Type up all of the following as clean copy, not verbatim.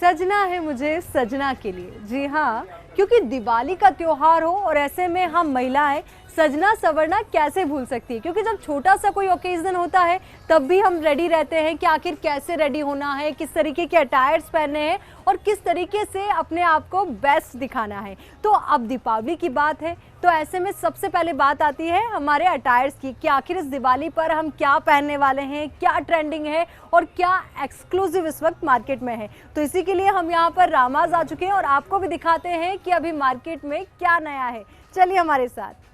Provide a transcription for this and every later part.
सजना है मुझे सजना के लिए। जी हाँ, क्योंकि दिवाली का त्योहार हो और ऐसे में हम महिलाएं सजना सवरना कैसे भूल सकती है, क्योंकि जब छोटा सा कोई ओकेजन होता है तब भी हम रेडी रहते हैं कि आखिर कैसे रेडी होना है, किस तरीके के अटायर्स पहनने हैं और किस तरीके से अपने आप को बेस्ट दिखाना है। तो अब दीपावली की बात है तो ऐसे में सबसे पहले बात आती है हमारे अटायर्स की कि आखिर इस दिवाली पर हम क्या पहनने वाले हैं, क्या ट्रेंडिंग है और क्या एक्सक्लूसिव इस वक्त मार्केट में है। तो इसी के लिए हम यहाँ पर रामाज आ चुके हैं और आपको भी दिखाते हैं कि अभी मार्केट में क्या नया है। चलिए हमारे साथ।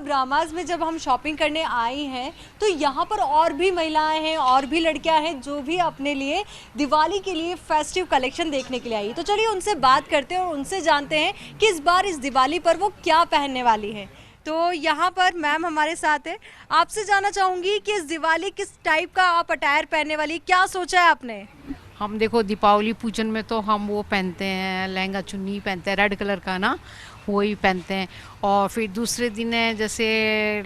रामाज में जब हम शॉपिंग करने आई हैं तो यहाँ पर और भी महिलाएं हैं और भी लड़कियां हैं जो भी अपने लिए दिवाली के लिए फेस्टिव कलेक्शन देखने के लिए आई। तो चलिए उनसे बात करते हैं और उनसे जानते हैं कि इस बार इस दिवाली पर वो क्या पहनने वाली हैं। तो यहाँ पर मैम हमारे साथ है, आपसे जानना चाहूँगी कि इस दिवाली किस टाइप का आप अटायर पहनने वाली, क्या सोचा है आपने? हम देखो दीपावली पूजन में तो हम वो पहनते हैं, लहंगा चुन्नी पहनते हैं रेड कलर का ना, वही पहनते हैं। और फिर दूसरे दिन है जैसे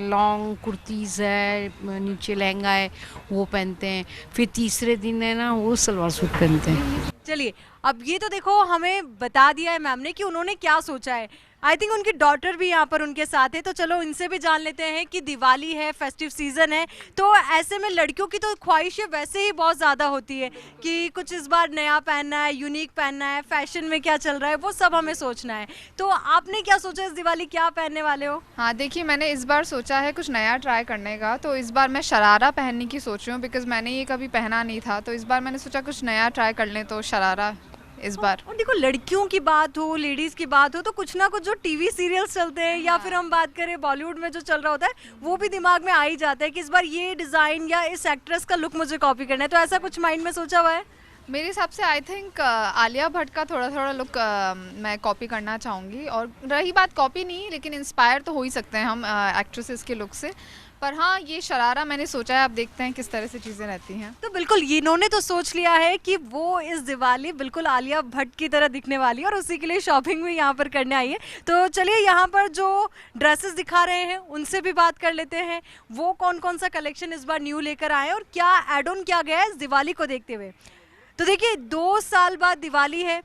लॉन्ग कुर्तीज़ है, नीचे लहंगा है, वो पहनते हैं। फिर तीसरे दिन है ना वो सलवार सूट पहनते हैं। चलिए अब ये तो देखो हमें बता दिया है मैम ने कि उन्होंने क्या सोचा है। आई थिंक उनकी डॉटर भी यहाँ पर उनके साथ है, तो चलो इनसे भी जान लेते हैं कि दिवाली है, फेस्टिव सीजन है, तो ऐसे में लड़कियों की तो ख्वाहिशें वैसे ही बहुत ज़्यादा होती है कि कुछ इस बार नया पहनना है, यूनिक पहनना है, फैशन में क्या चल रहा है वो सब हमें सोचना है। तो आपने क्या सोचा इस दिवाली, क्या पहनने वाले हो? हाँ देखिए, मैंने इस बार सोचा है कुछ नया ट्राई करने का, तो इस बार मैं शरारा पहनने की सोच रही हूँ बिकॉज मैंने ये कभी पहना नहीं था। तो इस बार मैंने सोचा कुछ नया ट्राई कर लें, तो शरारा इस बार। और देखो लड़कियों की बात हो, लेडीज की बात हो, तो कुछ ना कुछ जो टीवी सीरियल्स चलते हैं या फिर हम बात करें बॉलीवुड में जो चल रहा होता है वो भी दिमाग में आ ही जाता है कि इस बार ये डिजाइन या इस एक्ट्रेस का लुक मुझे कॉपी करना है। तो ऐसा कुछ माइंड में सोचा हुआ है? मेरे हिसाब से आई थिंक आलिया भट्ट का थोड़ा थोड़ा लुक मैं कॉपी करना चाहूँगी। और रही बात कॉपी नहीं, लेकिन इंस्पायर तो हो ही सकते हैं हम एक्ट्रेसेस के लुक से। पर हाँ, ये शरारा मैंने सोचा है, अब देखते हैं किस तरह से चीज़ें रहती हैं। तो बिल्कुल इन्होंने तो सोच लिया है कि वो इस दिवाली बिल्कुल आलिया भट्ट की तरह दिखने वाली है और उसी के लिए शॉपिंग भी यहाँ पर करने आई है। तो चलिए यहाँ पर जो ड्रेसेस दिखा रहे हैं उनसे भी बात कर लेते हैं, वो कौन कौन सा कलेक्शन इस बार न्यू लेकर आए और क्या एड ऑन किया गया है इस दिवाली को देखते हुए। तो देखिए 2 साल बाद दिवाली है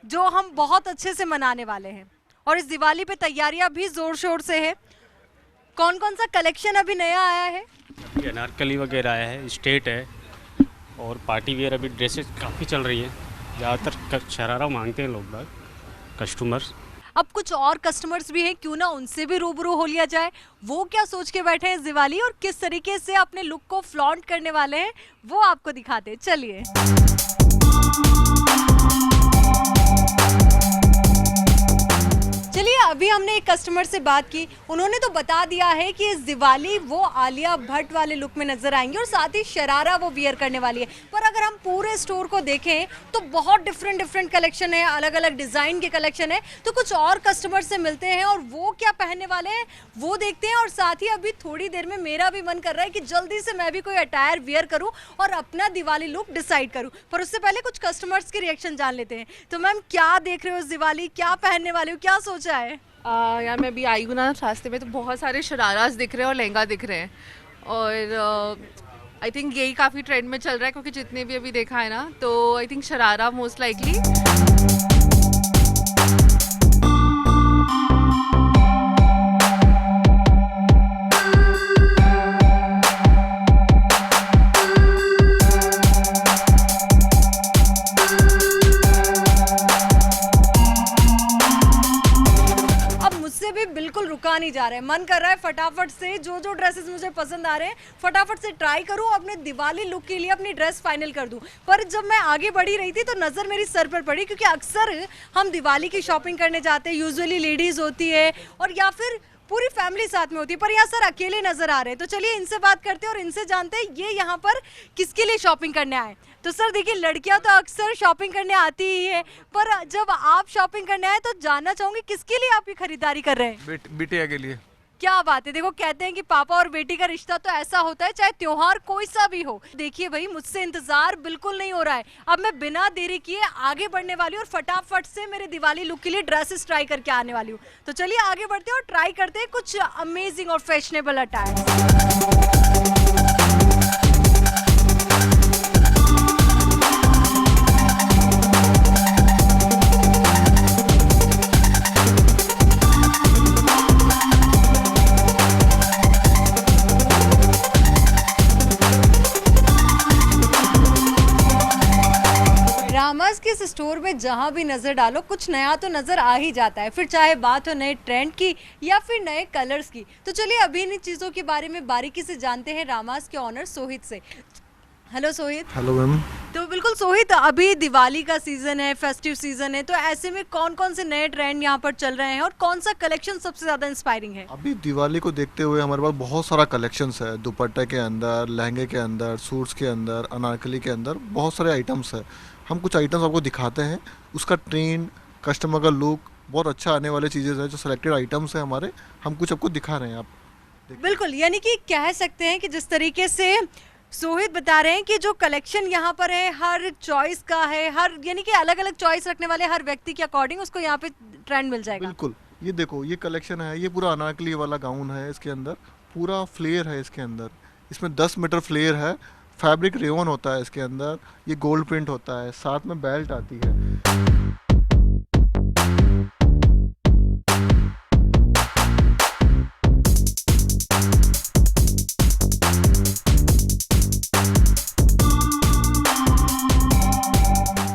जो हम बहुत अच्छे से मनाने वाले हैं और इस दिवाली पे तैयारियां भी जोर शोर से है। कौन कौन सा कलेक्शन अभी नया आया है? अनारकली वगैरह आया है, स्टेट है और पार्टी वेयर अभी ड्रेसेस काफ़ी चल रही हैं। ज़्यादातर शरारा मांगते हैं लोग बाग कस्टमर्स। अब कुछ और कस्टमर्स भी हैं, क्यों ना उनसे भी रूबरू हो लिया जाए, वो क्या सोच के बैठे हैं इस दिवाली और किस तरीके से अपने लुक को फ्लॉन्ट करने वाले हैं वो आपको दिखाते हैं। चलिए अभी हमने एक कस्टमर से बात की, उन्होंने तो बता दिया है कि इस दिवाली वो आलिया भट्ट वाले लुक में नजर आएंगी और साथ ही शरारा वो वियर करने वाली है। पर अगर हम पूरे स्टोर को देखें तो बहुत डिफरेंट कलेक्शन है, अलग अलग डिजाइन के कलेक्शन है। तो कुछ और कस्टमर से मिलते हैं और वो क्या पहनने वाले हैं वो देखते हैं। और साथ ही अभी थोड़ी देर में मेरा भी मन कर रहा है कि जल्दी से मैं भी कोई अटायर वियर करूं और अपना दिवाली लुक डिसाइड करूं। पर उससे पहले कुछ कस्टमर्स के रिएक्शन जान लेते हैं। तो मैम क्या देख रहे हो इस दिवाली, क्या पहनने वाले हो, क्या सोचा है? यार मैं अभी आई हूँ ना रास्ते में, तो बहुत सारे शरारास दिख रहे हैं और लहंगा दिख रहे हैं और आई थिंक यही काफ़ी ट्रेंड में चल रहा है क्योंकि जितने भी अभी देखा है ना, तो I think sharara most likely. बिल्कुल रुका नहीं जा रहा है, मन कर रहा है फटाफट से जो जो ड्रेसेस मुझे पसंद आ रहे हैं फटाफट से ट्राई करूं, अपने दिवाली लुक के लिए अपनी ड्रेस फाइनल कर दूं। पर जब मैं आगे बढ़ी रही थी तो नज़र मेरी सर पर पड़ी, क्योंकि अक्सर हम दिवाली की शॉपिंग करने जाते हैं, यूजुअली लेडीज़ होती है और या फिर पूरी फैमिली साथ में होती है, पर यहाँ सर अकेले नजर आ रहे हैं। तो चलिए इनसे बात करते हैं और इनसे जानते हैं ये यहाँ पर किसके लिए शॉपिंग करने आए। तो सर देखिए, लड़कियां तो अक्सर शॉपिंग करने आती ही है, पर जब आप शॉपिंग करने आए तो जानना चाहूंगी किसके लिए आप ये खरीदारी कर रहे हैं? बिटिया के लिए। क्या बात है, देखो कहते हैं कि पापा और बेटी का रिश्ता तो ऐसा होता है चाहे त्योहार कोई सा भी हो। देखिए भाई मुझसे इंतजार बिल्कुल नहीं हो रहा है, अब मैं बिना देरी किए आगे बढ़ने वाली हूँ और फटाफट से मेरे दिवाली लुक के लिए ड्रेसेस ट्राई करके आने वाली हूँ। तो चलिए आगे बढ़ते हैं और ट्राई करते हैं कुछ अमेजिंग और फैशनेबल अटायर। रामास के इस स्टोर में जहां भी नजर डालो कुछ नया तो नजर आ ही जाता है, फिर चाहे बात हो नए ट्रेंड की या फिर नए कलर्स की। तो चलिए अभी इन चीजों के बारे में बारीकी से जानते हैं रामास के ऑनर सोहित से। हेलो सोहित। Hello ma'am. तो बिल्कुल सोहित, अभी दिवाली का सीजन है, फेस्टिव सीजन है, तो ऐसे में कौन कौन से नए ट्रेंड यहाँ पर चल रहे हैं और कौन सा कलेक्शन सबसे ज्यादा इंस्पायरिंग है? अभी दिवाली को देखते हुए हमारे पास बहुत सारा कलेक्शंस है, दुपट्टे के अंदर, लहंगे के अंदर, सूट्स के अंदर, अनारकली के अंदर बहुत सारे आइटम्स है। हम कुछ आइटम्स आपको दिखाते हैं, उसका ट्रेंड, कस्टमर का लुक बहुत अच्छा आने वाले चीज़ें हैं जो सेलेक्टेड आइटम्स हैं हमारे, हम कुछ आपको दिखा रहे हैं। आप बिल्कुल, यानी कि कह सकते हैं कि जिस तरीके से सोहित बता रहे हैं कि जो कलेक्शन यहाँ पर है हर चॉइस का है, हर यानी कि अलग अलग चॉइस रखने वाले हर व्यक्ति के अकॉर्डिंग उसको यहाँ पे ट्रेंड मिल जाएगा। बिल्कुल, ये देखो ये कलेक्शन है, ये पूरा अनारकली वाला गाउन है, इसके अंदर पूरा फ्लेयर है, इसके अंदर इसमें 10 मीटर फ्लेयर है, फैब्रिक रेयन होता है इसके अंदर, ये गोल्ड प्रिंट होता है, साथ में बेल्ट आती है।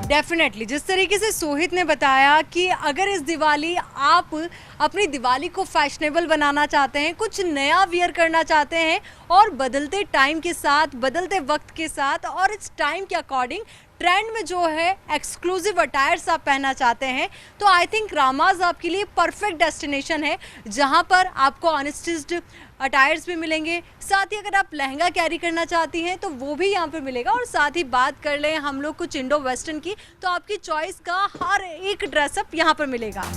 डेफिनेटली जिस तरीके से सोहित ने बताया कि अगर इस दिवाली आप अपनी दिवाली को फैशनेबल बनाना चाहते हैं, कुछ नया वियर करना चाहते हैं और बदलते टाइम के साथ, बदलते वक्त के साथ और इस टाइम के अकॉर्डिंग ट्रेंड में जो है एक्सक्लूसिव अटायर्स आप पहनना चाहते हैं, तो आई थिंक रामाज आपके लिए परफेक्ट डेस्टिनेशन है, जहां पर आपको अनस्टिच्ड अटायर्स भी मिलेंगे। साथ ही अगर आप लहंगा कैरी करना चाहती हैं तो वो भी यहाँ पर मिलेगा। और साथ ही बात कर लें हम लोग कुछ इंडो वेस्टर्न की, तो आपकी चॉइस का हर एक ड्रेसअप यहाँ पर मिलेगा।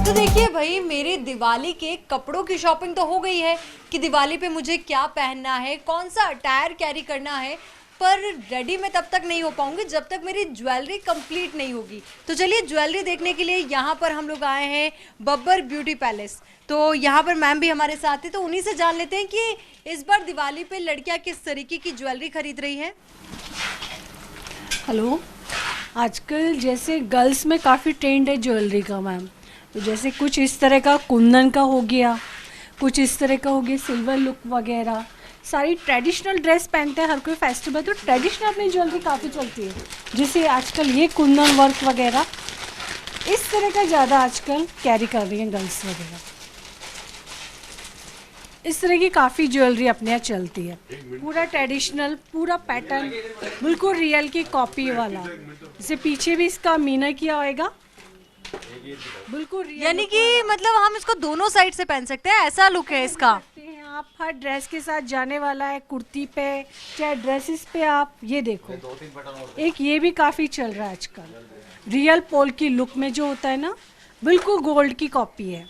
तो देखिए भाई, मेरी दिवाली के कपड़ों की शॉपिंग तो हो गई है कि दिवाली पे मुझे क्या पहनना है, कौन सा अटायर कैरी करना है, पर रेडी मैं तब तक नहीं हो पाऊंगी जब तक मेरी ज्वेलरी कंप्लीट नहीं होगी। तो चलिए ज्वेलरी देखने के लिए यहाँ पर हम लोग आए हैं बब्बर ब्यूटी पैलेस। तो यहाँ पर मैम भी हमारे साथ हैं, तो उन्हीं से जान लेते हैं कि इस बार दिवाली पे लड़कियाँ किस तरीके की ज्वेलरी खरीद रही हैं। हेलो, आजकल जैसे गर्ल्स में काफ़ी ट्रेंड है ज्वेलरी का मैम, तो जैसे कुछ इस तरह का कुंदन का हो गया, कुछ इस तरह का हो गया सिल्वर लुक वगैरह, सारी ट्रेडिशनल ड्रेस पहनते हैं हर कोई फेस्टिवल, तो ट्रेडिशनल अपनी ज्वेलरी काफ़ी चलती है। जैसे आजकल ये कुंदन वर्क वगैरह इस तरह का ज़्यादा आजकल कैरी कर रही हैं गर्ल्स वगैरह, इस तरह की काफ़ी ज्वेलरी अपने यहाँ चलती है। पूरा ट्रेडिशनल, पूरा पैटर्न बिल्कुल रियल की कॉपी वाला, जैसे पीछे भी इसका मीना किया होएगा, बिल्कुल रियल। यानी कि मतलब हम इसको दोनों साइड से पहन सकते हैं, ऐसा लुक है इसका। आप हर ड्रेस के साथ जाने वाला है, कुर्ती पे चाहे ड्रेसेस पे। आप ये देखो, एक ये भी काफ़ी चल रहा है आजकल, रियल पोल की लुक में जो होता है ना, बिल्कुल गोल्ड की कॉपी है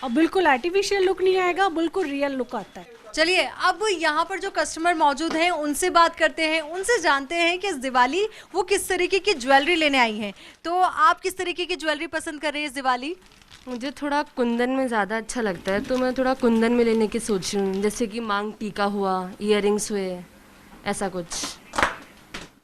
और बिल्कुल आर्टिफिशियल लुक नहीं आएगा, बिल्कुल रियल लुक आता है। चलिए अब यहाँ पर जो कस्टमर मौजूद हैं उनसे बात करते हैं, उनसे जानते हैं कि इस दिवाली वो किस तरीके की ज्वेलरी लेने आई हैं। तो आप किस तरीके की ज्वेलरी पसंद कर रही हैं इस दिवाली? मुझे थोड़ा कुंदन में ज़्यादा अच्छा लगता है, तो मैं थोड़ा कुंदन में लेने की सोच रही हूँ, जैसे कि मांग टीका हुआ, इयररिंग्स हुए, ऐसा कुछ।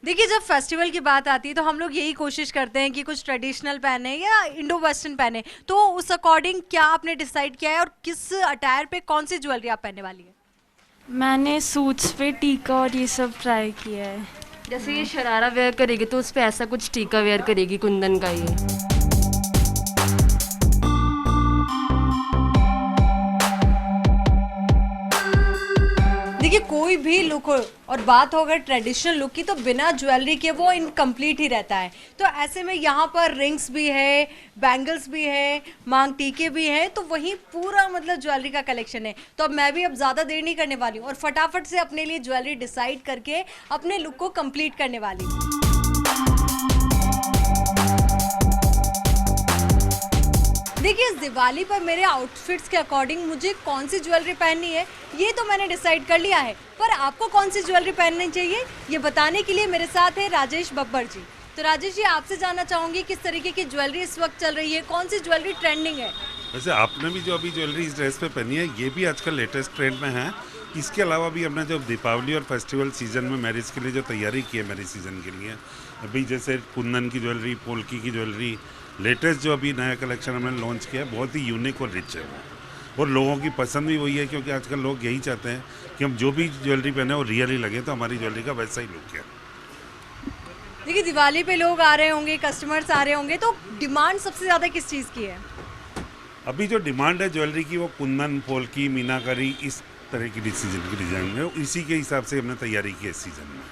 देखिए जब फेस्टिवल की बात आती है तो हम लोग यही कोशिश करते हैं कि कुछ ट्रेडिशनल पहने या इंडो वेस्टर्न पहने, तो उस अकॉर्डिंग क्या आपने डिसाइड किया है और किस अटायर पे कौन सी ज्वेलरी आप पहनने वाली है? मैंने सूट्स पे टीका और ये सब ट्राई किया है। जैसे ये शरारा वेयर करेगी तो उस पर ऐसा कुछ टीका वेयर करेगी कुंदन का ये। देखिए कोई भी लुक हो और बात हो अगर ट्रेडिशनल लुक की तो बिना ज्वेलरी के वो इनकम्प्लीट ही रहता है। तो ऐसे में यहाँ पर रिंग्स भी है, बैंगल्स भी है, मांग टीके भी हैं, तो वहीं पूरा मतलब ज्वेलरी का कलेक्शन है। तो अब मैं भी अब ज़्यादा देर नहीं करने वाली हूँ और फटाफट से अपने लिए ज्वेलरी डिसाइड करके अपने लुक को कंप्लीट करने वाली हूँ। देखिए इस दिवाली पर मेरे आउटफिट्स के अकॉर्डिंग मुझे कौन सी ज्वेलरी पहननी है ये तो मैंने डिसाइड कर लिया है, पर आपको कौन सी ज्वेलरी पहननी चाहिए ये बताने के लिए मेरे साथ है राजेश बब्बर जी। तो राजेश जी आपसे जानना चाहूँगी किस तरीके की ज्वेलरी इस वक्त चल रही है, कौन सी ज्वेलरी ट्रेंडिंग है? वैसे आपने भी जो अभी ज्वेलरी इस ड्रेस पे पहनी है ये भी आजकल लेटेस्ट ट्रेंड में है। इसके अलावा भी हमने जो दीपावली और फेस्टिवल सीजन में मैरिज के लिए जो तैयारी की है मैरिज सीजन के लिए, अभी जैसे कुंदन की ज्वेलरी, पोल्की की ज्वेलरी, लेटेस्ट जो अभी नया कलेक्शन हमने लॉन्च किया है बहुत ही यूनिक और रिच है वो, और लोगों की पसंद भी वही है क्योंकि आजकल लोग यही चाहते हैं कि हम जो भी ज्वेलरी पहने वो रियल ही लगे, तो हमारी ज्वेलरी का वैसा ही लुक है। देखिए दिवाली पे लोग आ रहे होंगे, कस्टमर्स आ रहे होंगे, तो डिमांड सबसे ज़्यादा किस चीज़ की है? अभी जो डिमांड है ज्वेलरी की वो कुंदन, पोल्की, मीनाकारी, इस तरह की सीजन की डिजाइन में, इसी के हिसाब से हमने तैयारी की है इस सीजन में।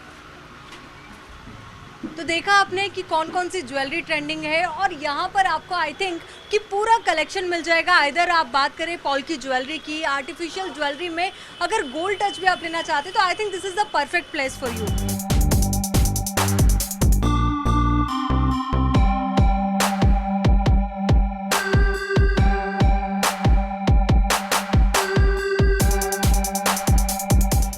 तो देखा आपने कि कौन कौन सी ज्वेलरी ट्रेंडिंग है और यहाँ पर आपको आई थिंक कि पूरा कलेक्शन मिल जाएगा। इधर आप बात करें पॉल की ज्वेलरी की, आर्टिफिशियल ज्वेलरी में अगर गोल्ड टच भी आप लेना चाहते तो I think this is the perfect place for you.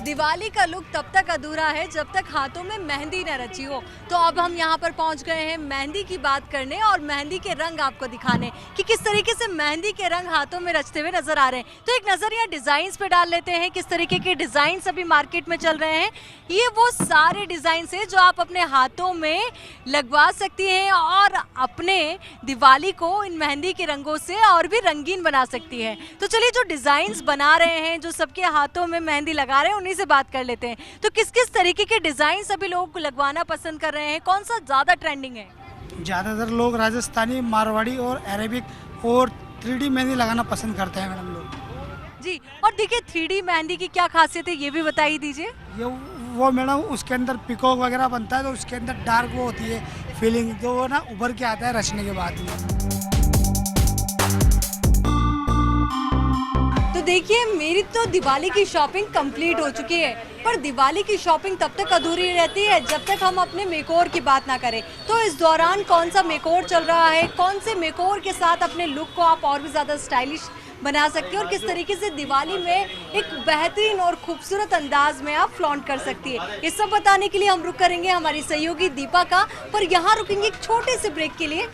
Diwali का लुक तब तक अधूरा है जब तक हाथों में मेहंदी न रची हो। तो अब हम यहाँ पर पहुँच गए हैं मेहंदी की बात करने और मेहंदी के रंग आपको दिखाने कि किस तरीके से मेहंदी के रंग हाथों में रचते हुए नजर आ रहे हैं। तो एक नज़र यहाँ डिज़ाइंस पे डाल लेते हैं, किस तरीके के डिज़ाइंस अभी मार्केट में चल रहे हैं। ये वो सारे डिज़ाइंस हैं जो आप अपने हाथों में लगवा सकती हैं और अपने दिवाली को इन मेहंदी के रंगों से और भी रंगीन बना सकती हैं। तो चलिए जो डिज़ाइंस बना रहे हैं, जो सबके हाथों में मेहंदी लगा रहे हैं, उन्हीं से बात कर लेते हैं। तो किस किस तरीके के डिजाइन सभी लोग लगवाना पसंद कर रहे हैं, कौन सा ज्यादा ट्रेंडिंग है? ज़्यादातर लोग राजस्थानी, मारवाड़ी और अरेबिक और 3D मेहंदी लगाना पसंद करते हैं मैडम लोग जी। और देखिए 3D मेहंदी की क्या खासियत है ये भी बताइए दीजिए। ये वो मैडम उसके अंदर पिकॉक वगैरह बनता है तो उसके अंदर डार्क वो होती है फीलिंग, तो वो ना उभर के आता है रचने के बाद में। तो देखिए मेरी तो दिवाली की शॉपिंग कंप्लीट हो चुकी है, पर दिवाली की शॉपिंग तब तक अधूरी रहती है जब तक हम अपने मेकओवर की बात ना करें। तो इस दौरान कौन सा मेकओवर चल रहा है, कौन से मेकओवर के साथ अपने लुक को आप और भी ज़्यादा स्टाइलिश बना सकते हैं और किस तरीके से दिवाली में एक बेहतरीन और खूबसूरत अंदाज में आप फ्लॉन्ट कर सकती है, ये सब बताने के लिए हम रुक करेंगे हमारी सहयोगी दीपा का। पर यहाँ रुकेंगे एक छोटे से ब्रेक के लिए।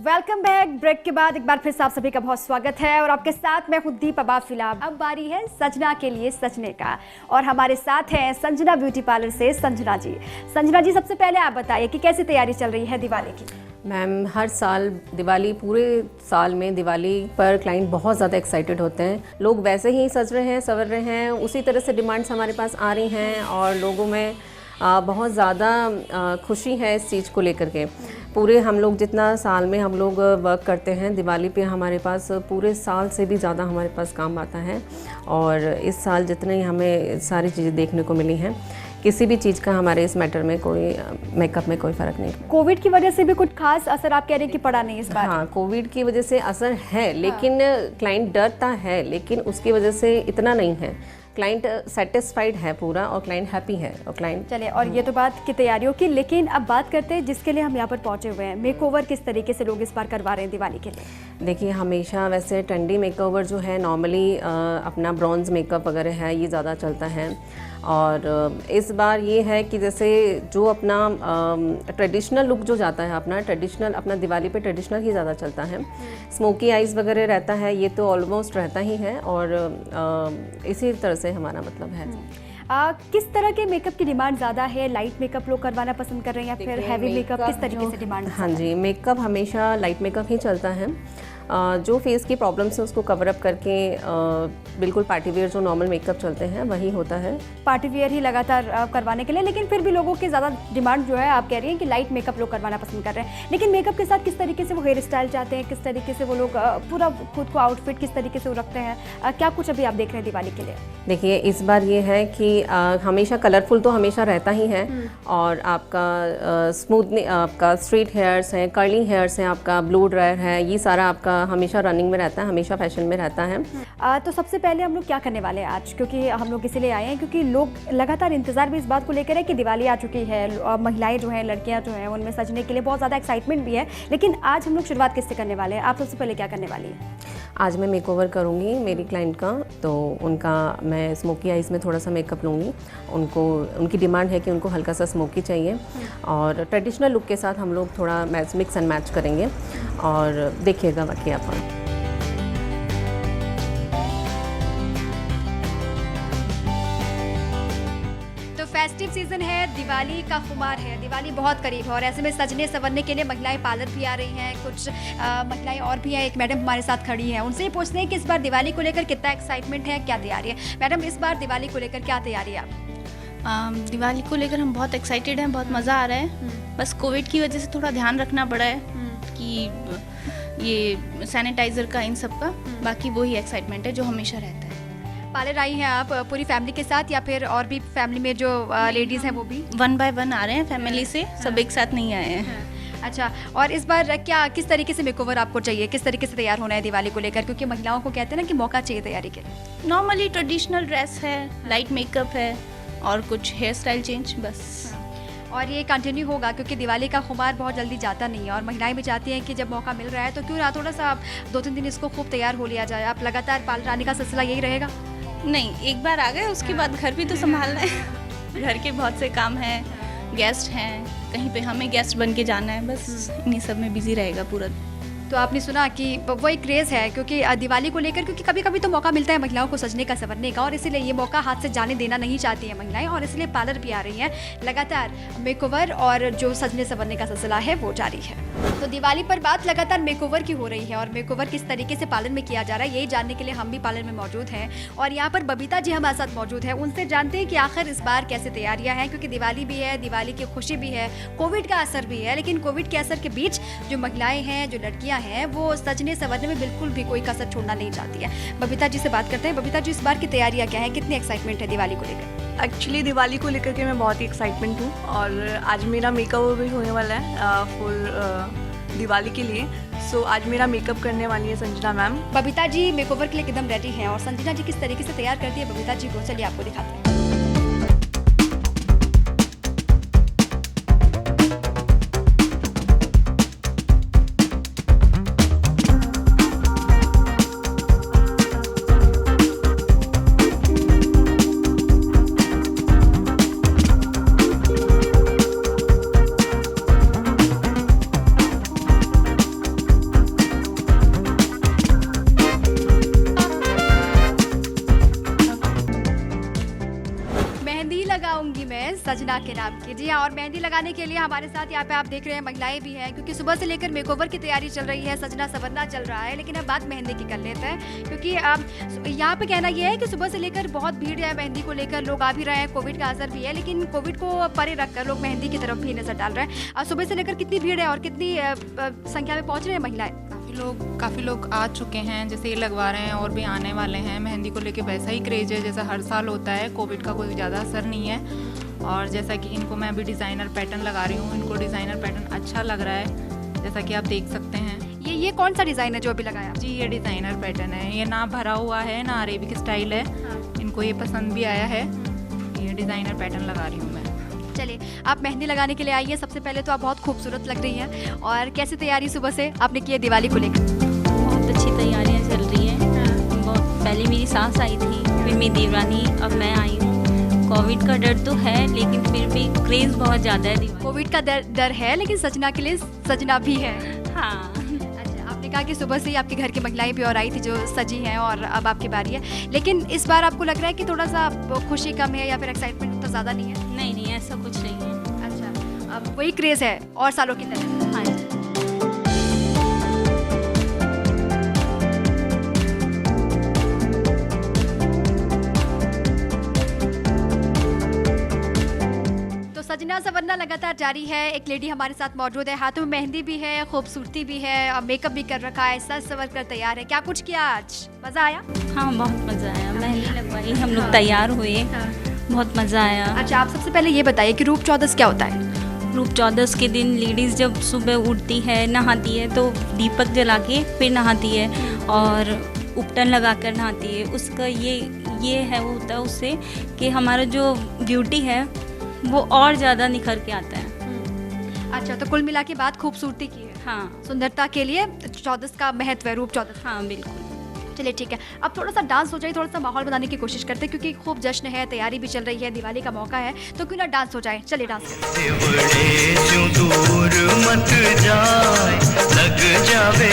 Welcome back. ब्रेक के बाद एक बार फिर से आप सभी का बहुत स्वागत है और आपके साथ मैं हूं दीपा बाफिला। अब बारी है सजना के लिए सजने का और हमारे साथ हैं संजना ब्यूटी पार्लर से संजना जी। संजना जी सबसे पहले आप बताइए कि कैसी तैयारी चल रही है दिवाली की? मैम हर साल दिवाली, पूरे साल में दिवाली पर क्लाइंट बहुत ज़्यादा एक्साइटेड होते हैं। लोग वैसे ही सज रहे हैं, संवर रहे हैं, उसी तरह से डिमांड्स हमारे पास आ रही हैं और लोगों में बहुत ज़्यादा खुशी है इस चीज़ को लेकर के। पूरे हम लोग जितना साल में हम लोग वर्क करते हैं, दिवाली पे हमारे पास पूरे साल से भी ज़्यादा हमारे पास काम आता है और इस साल जितनी हमें सारी चीज़ें देखने को मिली हैं, किसी भी चीज़ का हमारे इस मैटर में कोई मेकअप में कोई फ़र्क नहीं। कोविड की वजह से भी कुछ खास असर आप कह रहे हैं कि पड़ा नहीं इस बार? हाँ, कोविड की वजह से असर है, लेकिन क्लाइंट डरता है, लेकिन उसकी वजह से इतना नहीं है। क्लाइंट सेटिस्फाइड है पूरा और क्लाइंट हैप्पी है और क्लाइंट। चलिए, और ये तो बात की तैयारियों की, लेकिन अब बात करते हैं जिसके लिए हम यहाँ पर पहुँचे हुए हैं, मेकओवर किस तरीके से लोग इस बार करवा रहे हैं दिवाली के लिए? देखिए हमेशा वैसे ट्रेंडी मेकओवर जो है नॉर्मली अपना ब्रॉन्ज मेकअप वगैरह है ये ज़्यादा चलता है। और इस बार ये है कि जैसे जो अपना ट्रेडिशनल लुक जो जाता है अपना दिवाली पे ट्रेडिशनल ही ज़्यादा चलता है। स्मोकी आइज़ वगैरह रहता है, ये तो ऑलमोस्ट रहता ही है और इसी तरह से हमारा मतलब है। किस तरह के मेकअप की डिमांड ज़्यादा है? लाइट मेकअप लोग करवाना पसंद कर रहे हैं या फिर हैवी मेकअप? किस तरीके से डिमांड? हाँ जी, मेकअप हमेशा लाइट मेकअप ही चलता है। जो फेस की प्रॉब्लम्स है उसको कवर अप करके बिल्कुल पार्टी वेयर जो नॉर्मल मेकअप चलते हैं वही होता है। पार्टी वेयर ही लगातार करवाने के लिए, लेकिन फिर भी लोगों की ज़्यादा डिमांड जो है आप कह रही हैं कि लाइट मेकअप लोग करवाना पसंद कर रहे हैं। लेकिन मेकअप के साथ किस तरीके से वो हेयर स्टाइल चाहते हैं, किस तरीके से वो लोग पूरा खुद को आउटफिट किस तरीके से वो रखते हैं, क्या कुछ अभी आप देख रहे हैं दिवाली के लिए? देखिए इस बार ये है कि हमेशा कलरफुल तो हमेशा रहता ही है और आपका स्मूथ आपका स्ट्रेट हेयर्स हैं, कर्ली हेयर्स हैं, आपका ब्लो ड्रायर है, ये सारा आपका हमेशा रनिंग में रहता है, हमेशा फैशन में रहता है। तो सबसे पहले हम लोग क्या करने वाले हैं आज, क्योंकि हम लोग इसीलिए आए हैं क्योंकि लोग लगातार इंतजार भी इस बात को लेकर है कि दिवाली आ चुकी है, महिलाएं जो हैं, लड़कियां जो हैं, उनमें सजने के लिए बहुत ज़्यादा एक्साइटमेंट भी है। लेकिन आज हम लोग शुरुआत किससे करने वाले हैं? आप सबसे पहले क्या करने वाली हैं? आज मैं मेकओवर करूँगी मेरी क्लाइंट का, तो उनका मैं स्मोकी आइज़ में थोड़ा सा मेकअप लूँगी। उनकी डिमांड है कि उनको हल्का सा स्मोकी चाहिए और ट्रेडिशनल लुक के साथ हम लोग थोड़ा मिक्स एंड मैच करेंगे और देखिएगा बाकी आप। फेस्टिव सीजन है, दिवाली का खुमार है, दिवाली बहुत करीब है और ऐसे में सजने संवरने के लिए महिलाएं पार्लर भी आ रही हैं, कुछ महिलाएं और भी हैं। एक मैडम हमारे साथ खड़ी हैं, उनसे ये पूछते हैं कि इस बार दिवाली को लेकर कितना एक्साइटमेंट है, क्या तैयारी है। मैडम इस बार दिवाली को लेकर क्या तैयारी है आप? दिवाली को लेकर हम बहुत एक्साइटेड हैं, बहुत मज़ा आ रहा है। बस कोविड की वजह से थोड़ा ध्यान रखना पड़ा है कि ये सैनिटाइज़र का इन सब का, बाकी वही एक्साइटमेंट है जो हमेशा रहता है। पार्लर आई हैं आप पूरी फैमिली के साथ या फिर और भी फैमिली में जो लेडीज़ हैं वो भी? 1 बाय 1 आ रहे हैं फैमिली से, सब एक साथ नहीं आए हैं। अच्छा, और इस बार क्या किस तरीके से मेकओवर आपको चाहिए, किस तरीके से तैयार होना है दिवाली को लेकर? क्योंकि महिलाओं को कहते हैं ना कि मौका चाहिए तैयारी के लिए। नॉर्मली ट्रेडिशनल ड्रेस है, लाइट मेकअप है और कुछ हेयर स्टाइल चेंज बस। और ये कंटिन्यू होगा क्योंकि दिवाली का खुमार बहुत जल्दी जाता नहीं है और महिलाएं भी चाहती हैं कि जब मौका मिल रहा है तो क्यों ना थोड़ा सा 2-3 दिन इसको खूब तैयार हो लिया जाए। आप लगातार पार्लर आने का सिलसिला यही रहेगा? नहीं, एक बार आ गए उसके बाद घर भी तो संभालना है। घर के बहुत से काम हैं, गेस्ट हैं, कहीं पे हमें गेस्ट बन के जाना है, बस इन्हीं सब में बिजी रहेगा पूरा। तो आपने सुना कि वो एक क्रेज़ है क्योंकि दिवाली को लेकर, क्योंकि कभी कभी तो मौका मिलता है महिलाओं को सजने का संवरने का और इसीलिए ये मौका हाथ से जाने देना नहीं चाहती हैं महिलाएं और इसलिए पार्लर भी आ रही हैं। लगातार मेकओवर और जो सजने संवरने का सिलसिला है वो जारी है। तो दिवाली पर बात लगातार मेकओवर की हो रही है और मेकओवर किस तरीके से पार्लर में किया जा रहा है यही जानने के लिए हम भी पार्लर में मौजूद हैं और यहाँ पर बबीता जी हमारे साथ मौजूद है। उनसे जानते हैं कि आखिर इस बार कैसे तैयारियाँ हैं, क्योंकि दिवाली भी है, दिवाली की खुशी भी है, कोविड का असर भी है, लेकिन कोविड के असर के बीच जो महिलाएं हैं, जो लड़कियां हैं, वो सजने संवरने में बिल्कुल भी कोई कसर छोड़ना नहीं चाहती है। बबीता जी से बात करते हैं। बबीता जी, इस बार की तैयारियाँ क्या है, कितनी एक्साइटमेंट है दिवाली को लेकर? एक्चुअली दिवाली को लेकर के मैं बहुत ही एक्साइटमेंट हूँ और आज मेरा मेकअप भी होने वाला है फुल दिवाली के लिए। सो आज मेरा मेकअप करने वाली है संजना मैम। बबीता जी मेकओवर के लिए एकदम रेडी हैं और संजना जी किस तरीके से तैयार करती है बबीता जी को, चलिए आपको दिखाते हैं। सजना के नाम की, जी हाँ। और मेहंदी लगाने के लिए हमारे साथ यहाँ पे आप देख रहे हैं महिलाएं भी हैं, क्योंकि सुबह से लेकर मेकओवर की तैयारी चल रही है, सजना संवरना चल रहा है। लेकिन अब बात मेहंदी की कर लेते हैं, क्योंकि यहाँ पे कहना यह है कि सुबह से लेकर बहुत भीड़ है मेहंदी को लेकर, लोग आ भी रहे हैं, कोविड का असर भी है, लेकिन कोविड को परे रखकर लोग मेहंदी की तरफ भी नजर डाल रहे हैं। और सुबह से लेकर कितनी भीड़ है और कितनी संख्या में पहुँच रहे हैं महिलाएं? काफ़ी लोग आ चुके हैं, जैसे ये लगवा रहे हैं और भी आने वाले हैं। मेहंदी को लेके वैसा ही क्रेज है जैसा हर साल होता है, कोविड का कोई ज़्यादा असर नहीं है। और जैसा कि इनको मैं अभी डिज़ाइनर पैटर्न लगा रही हूँ, इनको डिज़ाइनर पैटर्न अच्छा लग रहा है, जैसा कि आप देख सकते हैं। ये कौन सा डिज़ाइन है जो अभी लगाया? जी, ये डिज़ाइनर पैटर्न है, ये ना भरा हुआ है ना अरेबिक स्टाइल है। इनको ये पसंद भी आया है, ये डिज़ाइनर पैटर्न लगा रही हूँ मैं। चलिए, आप मेहंदी लगाने के लिए आइए। सबसे पहले तो आप बहुत खूबसूरत लग रही हैं, और कैसी तैयारी सुबह से आपने की है दिवाली को लेकर? बहुत अच्छी तैयारियां चल रही हैं। बहुत पहले मेरी सास आई थी, फिर मेरी देवरानी, अब मैं आई हूँ। कोविड का डर तो है लेकिन फिर भी क्रेज़ बहुत ज़्यादा है दिवाली। कोविड का डर है लेकिन सजना के लिए सजना भी है। हाँ। अच्छा, आपने कहा कि सुबह से ही आपके घर की महिलाएं भी और आई थी जो सजी हैं और अब आपकी बारी है, लेकिन इस बार आपको लग रहा है कि थोड़ा सा खुशी कम है या फिर एक्साइटमेंट उतना ज़्यादा नहीं है? नहीं नहीं, ऐसा कुछ नहीं है। अच्छा, अब वही क्रेज़ है और सालों की तरह। हाँ जी। सजना सवरना लगातार जारी है। एक लेडी हमारे साथ मौजूद है, हाथों में मेहंदी भी है, खूबसूरती भी है, अब मेकअप भी कर रखा है, सज सवर कर तैयार है। क्या कुछ किया आज? मज़ा आया? हाँ, बहुत मज़ा आया। मेहंदी लगवाई, हम लोग तैयार हुए, बहुत मज़ा आया। अच्छा, आप सबसे पहले ये बताइए कि रूप चौदस क्या होता है? रूप चौदस के दिन लेडीज़ जब सुबह उठती है, नहाती है, तो दीपक जला के फिर नहाती है और उपटन लगा कर नहाती है। उसका ये है, वो होता है उससे कि हमारा जो ब्यूटी है वो और ज़्यादा निखर के आता है। अच्छा, तो कुल मिला के बात खूबसूरती की है। हाँ, सुंदरता के लिए चौदस का महत्व है, रूप चौदस। हाँ बिल्कुल। चलिए ठीक है, अब थोड़ा सा डांस हो जाए, थोड़ा सा माहौल बनाने की कोशिश करते हैं क्योंकि खूब जश्न है, तैयारी भी चल रही है, दिवाली का मौका है, तो क्यों ना डांस हो जाए। चलिए डांस करते हैं। दूर मत जाए, लग जावे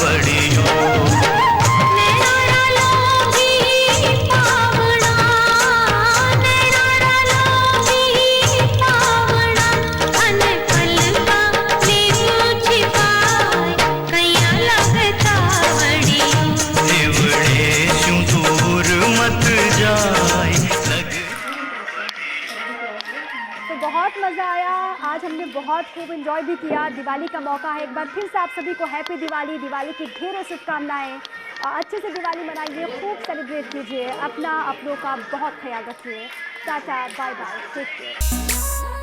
बड़ी हो। बहुत मज़ा आया आज, हमने बहुत खूब एंजॉय भी किया। दिवाली का मौका है, एक बार फिर से आप सभी को हैप्पी दिवाली, दिवाली की ढेरों शुभकामनाएं। अच्छे से दिवाली मनाइए, खूब सेलिब्रेट कीजिए, अपना अपनों का बहुत ख्याल रखिए। Tata, bye bye, take care.